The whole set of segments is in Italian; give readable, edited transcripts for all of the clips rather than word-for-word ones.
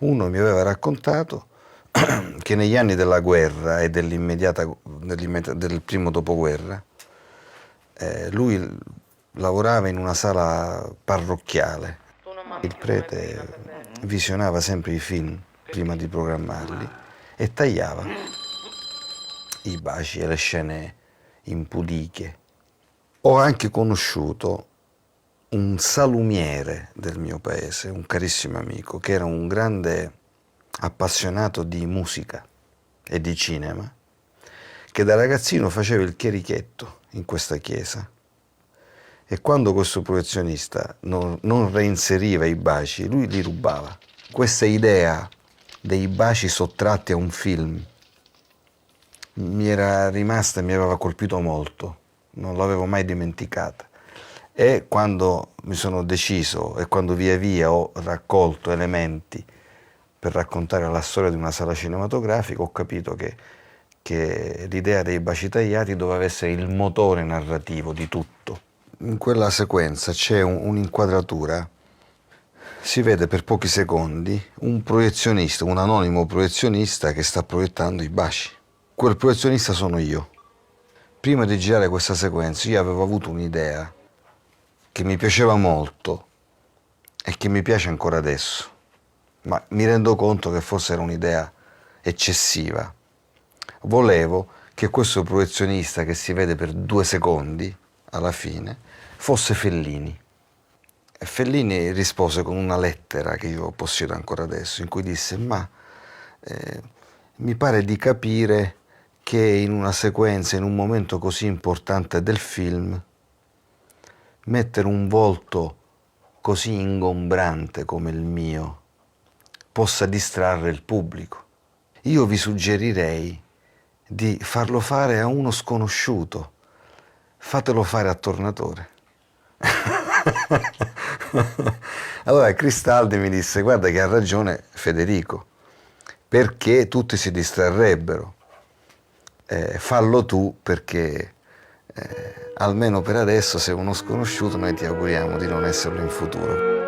Uno mi aveva raccontato che negli anni della guerra e del primo dopoguerra, lui lavorava in una sala parrocchiale. Il prete visionava sempre i film prima di programmarli e tagliava i baci e le scene impudiche. Ho anche conosciuto un salumiere del mio paese, un carissimo amico, che era un grande appassionato di musica e di cinema, che da ragazzino faceva il chierichetto in questa chiesa. E quando questo professionista non reinseriva i baci, lui li rubava. Questa idea dei baci sottratti a un film mi era rimasta e mi aveva colpito molto, non l'avevo mai dimenticata. E quando mi sono deciso e quando via via ho raccolto elementi per raccontare la storia di una sala cinematografica, ho capito che l'idea dei baci tagliati doveva essere il motore narrativo di tutto. In quella sequenza c'è un'inquadratura, si vede per pochi secondi un proiezionista, un anonimo proiezionista che sta proiettando i baci. Quel professionista sono io. Prima di girare questa sequenza io avevo avuto un'idea che mi piaceva molto e che mi piace ancora adesso, ma mi rendo conto che forse era un'idea eccessiva. Volevo che questo professionista che si vede per 2 secondi, alla fine, fosse Fellini. E Fellini rispose con una lettera che io possiedo ancora adesso, in cui disse: mi pare di capire che in una sequenza, in un momento così importante del film, mettere un volto così ingombrante come il mio possa distrarre il pubblico. Io vi suggerirei di farlo fare a uno sconosciuto. Fatelo fare a Tornatore. Allora Cristaldi mi disse: guarda che ha ragione Federico, perché tutti si distrarrebbero. Fallo tu, perché almeno per adesso sei uno sconosciuto, noi ti auguriamo di non esserlo in futuro.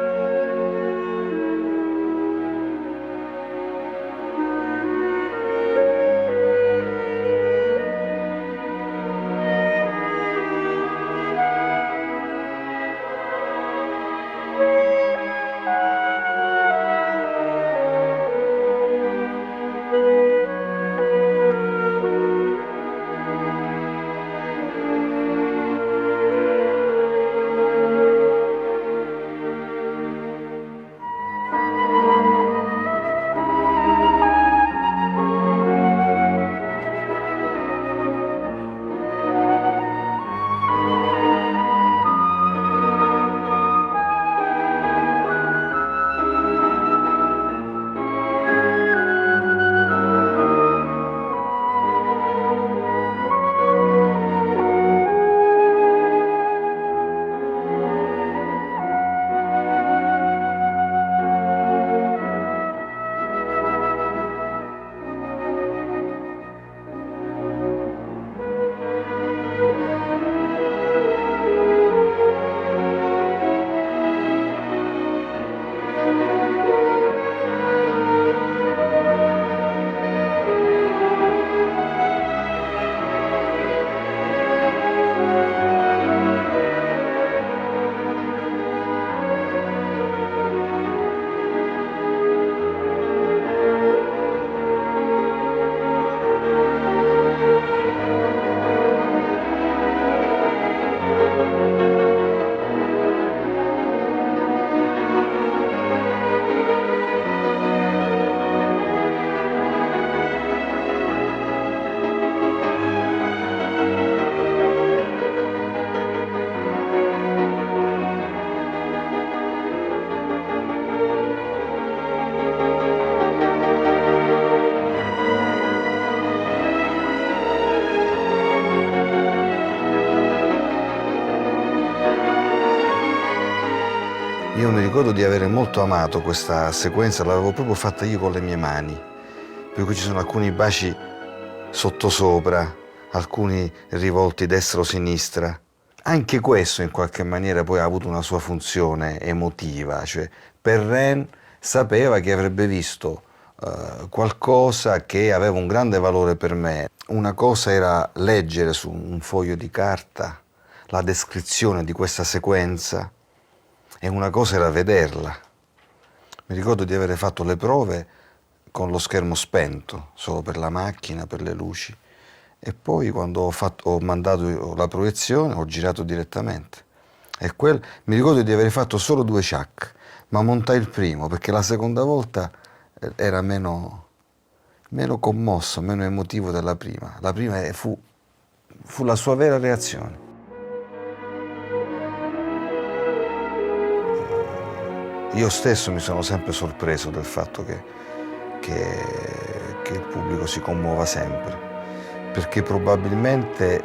Io mi ricordo di avere molto amato questa sequenza, l'avevo proprio fatta io con le mie mani, per cui ci sono alcuni baci sottosopra, alcuni rivolti destra o sinistra. Anche questo in qualche maniera poi ha avuto una sua funzione emotiva, cioè Perrin sapeva che avrebbe visto qualcosa che aveva un grande valore per me. Una cosa era leggere su un foglio di carta la descrizione di questa sequenza e una cosa era vederla. Mi ricordo di avere fatto le prove con lo schermo spento, solo per la macchina, per le luci, e poi quando ho mandato la proiezione ho girato direttamente. Mi ricordo di aver fatto solo 2 ciak, ma montai il primo perché la seconda volta era meno commosso, meno emotivo della prima. La prima fu la sua vera reazione. Io stesso mi sono sempre sorpreso del fatto che il pubblico si commuova sempre, perché probabilmente,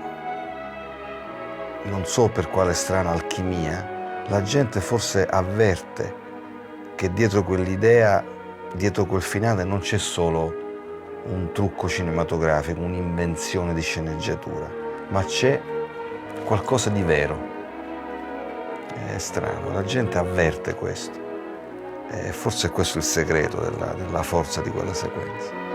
non so per quale strana alchimia, la gente forse avverte che dietro quell'idea, dietro quel finale, non c'è solo un trucco cinematografico, un'invenzione di sceneggiatura, ma c'è qualcosa di vero. È strano, la gente avverte questo. E forse questo è il segreto della forza di quella sequenza.